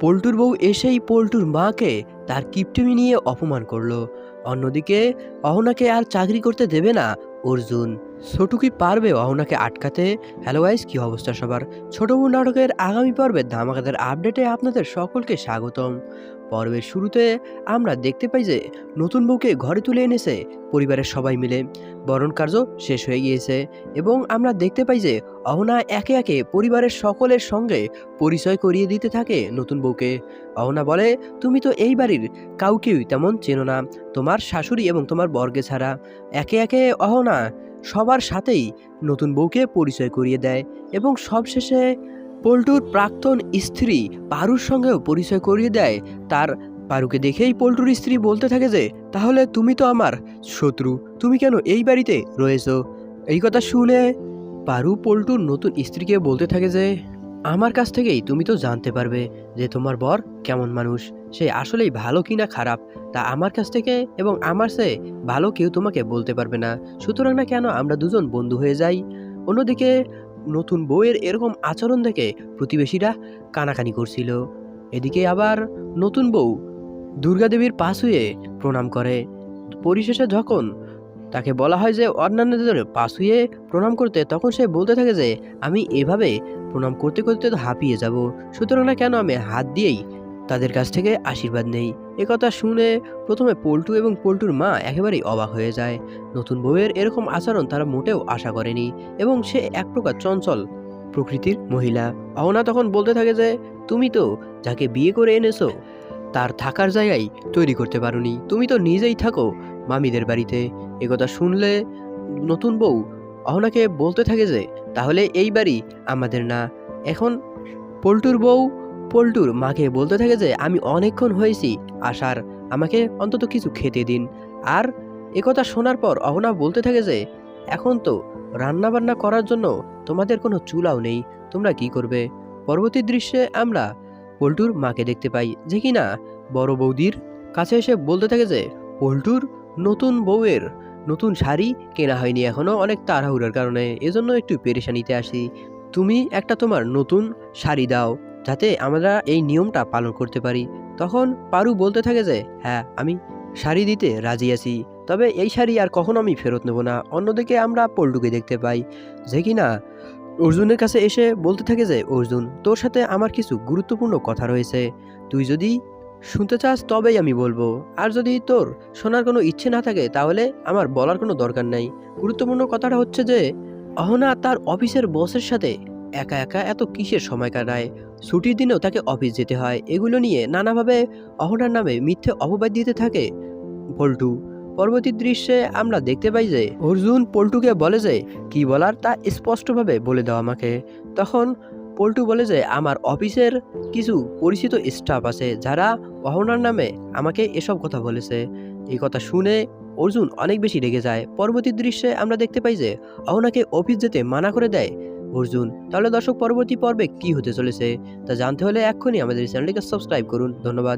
পল্টুর বউ এসেই পল্টুর মাকে তার কিপটেমি নিয়ে অপমান করলো। অন্যদিকে অহনাকে আর চাকরি করতে দেবে না অর্জুন। ছোটু কি পারবে অহনাকে আটকাতে? হ্যালো গাইস, কি অবস্থা সবার? ছোট বউ নাটকের আগামী পর্বের ধামাকাদার আপডেটে আপনাদের সকলকে স্বাগতম। পর্বের শুরুতে আমরা দেখতে পাই যে নতুন বউকে ঘরে তুলে এনেছে পরিবারের সবাই মিলে। বরণ কার্য শেষ হয়ে গিয়েছে এবং আমরা দেখতে পাই যে অহনা একে একে পরিবারের সকলের সঙ্গে পরিচয় করিয়ে দিতে থাকে নতুন বউকে। অহনা বলে, তুমি তো এই বাড়ির কাউকেই তেমন চেনো না, তোমার শাশুড়ি এবং তোমার বর্গে ছাড়া। একে একে অহনা সবার সাথেই নতুন বউকে পরিচয় করিয়ে দেয় এবং সবশেষে পল্টুর প্রাক্তন স্ত্রী পারুর সঙ্গেও পরিচয় করিয়ে দেয় তার। পারুকে দেখেই পল্টুর স্ত্রী বলতে থাকে যে, তাহলে তুমি তো আমার শত্রু, তুমি কেন এই বাড়িতে রয়েছো? এই কথা শুনে পারু পল্টুর নতুন স্ত্রীকে বলতে থাকে যে, আমার কাছ থেকেই তুমি তো জানতে পারবে যে তোমার বর কেমন মানুষ, সে আসলেই ভালো কিনা খারাপ, তা আমার কাছ থেকে এবং আমার চেয়ে ভালো কেউ তোমাকে বলতে পারবে না। সুতরাং না কেন আমরা দুজন বন্ধু হয়ে যাই। অন্যদিকে নতুন বউয়ের এরকম আচরণ দেখে প্রতিবেশীরা কানাকানি করছিল। এদিকে আবার নতুন বউ দুর্গাদেবীর পাশ হয়ে প্রণাম করে। পরিশেষে যখন তাকে বলা হয় যে অন্যান্যদের পাশ হয়ে প্রণাম করতে, তখন সে বলতে থাকে যে, আমি এভাবে প্রণাম করতে করতে তো হাঁপিয়ে যাব, সুতরাং না কেন আমি হাত দিয়েই তাদের কাছ থেকে আশীর্বাদ নেই। একথা শুনে প্রথমে পল্টু এবং পল্টুর মা একেবারেই অবাক হয়ে যায়। নতুন বউয়ের এরকম আচরণ তারা মোটেও আশা করেনি এবং সে এক প্রকার চঞ্চল প্রকৃতির মহিলা। অহনা তখন বলতে থাকে যে, তুমি তো যাকে বিয়ে করে এনেছো তার থাকার জায়গায় তৈরি করতে পারোনি, তুমি তো নিজেই থাকো মামিদের বাড়িতে। একথা শুনলে নতুন বউ অহনাকে বলতে থাকে যে, তাহলে এই বাড়ি আমাদের না। এখন পল্টুর বউ পল্টুর মাকে বলতে থাকে যে, আমি অনেকক্ষণ হয়েছি আসার, আমাকে অন্তত কিছু খেতে দিন। আর একথা শোনার পর অহনা বলতে থাকে যে, এখন তো রান্না বান্না করার জন্য তোমাদের কোনো চুলাও নেই, তোমরা কি করবে? পরবর্তী দৃশ্যে আমরা পল্টুর মাকে দেখতে পাই যে কিনা বড় বৌদির কাছে এসে বলতে থাকে যে, পল্টুর নতুন বউয়ের নতুন শাড়ি কেনা হয়নি এখনো, অনেক তাড়াহুড়োর কারণে, এজন্য একটু পেরেশানিতে আসি। তুমি একটা তোমার নতুন শাড়ি দাও যাতে আমরা এই নিয়মটা পালন করতে পারি। তখন পারু বলতে থাকে যে, হ্যাঁ আমি শাড়ি দিতে রাজি আছি, তবে এই শাড়ি আর কখনো আমি ফেরত নেব না। অন্যদিকে আমরা পল্টুকে দেখতে পাই যে কিনা অর্জুনের কাছে এসে বলতে থাকে যে, অর্জুন তোর সাথে আমার কিছু গুরুত্বপূর্ণ কথা রয়েছে, তুই যদি শুনতে চাস তবেই আমি বলবো, আর যদি তোর শোনার কোনো ইচ্ছে না থাকে তাহলে আমার বলার কোনো দরকার নাই। গুরুত্বপূর্ণ কথাটা হচ্ছে যে, অহনা তার অফিসের বসের সাথে একা একা এত কিসের সময় কাটায়, ছুটির দিনেও তাকে অফিস যেতে হয়, এগুলো নিয়ে নানাভাবে অহনার নামে মিথ্যে অপবাদ দিতে থাকে পল্টু। পরবর্তী দৃশ্যে আমরা দেখতে পাই যে অর্জুন পল্টুকে বলে যে, কি বলার তা স্পষ্টভাবে বলে দাও আমাকে। তখন পল্টু বলে যে, আমার অফিসের কিছু পরিচিত স্টাফ আছে যারা অহনার নামে আমাকে এসব কথা বলেছে। এই কথা শুনে অর্জুন অনেক বেশি রেগে যায়। পরবর্তী দৃশ্যে আমরা দেখতে পাই যে অহনাকে অফিস যেতে মানা করে দেয় অর্জুন। তাহলে দর্শক, পরবর্তী পর্বে কি হতে চলেছে তা জানতে হলে এক্ষুনি আমাদের চ্যানেলটিকে সাবস্ক্রাইব করুন। ধন্যবাদ।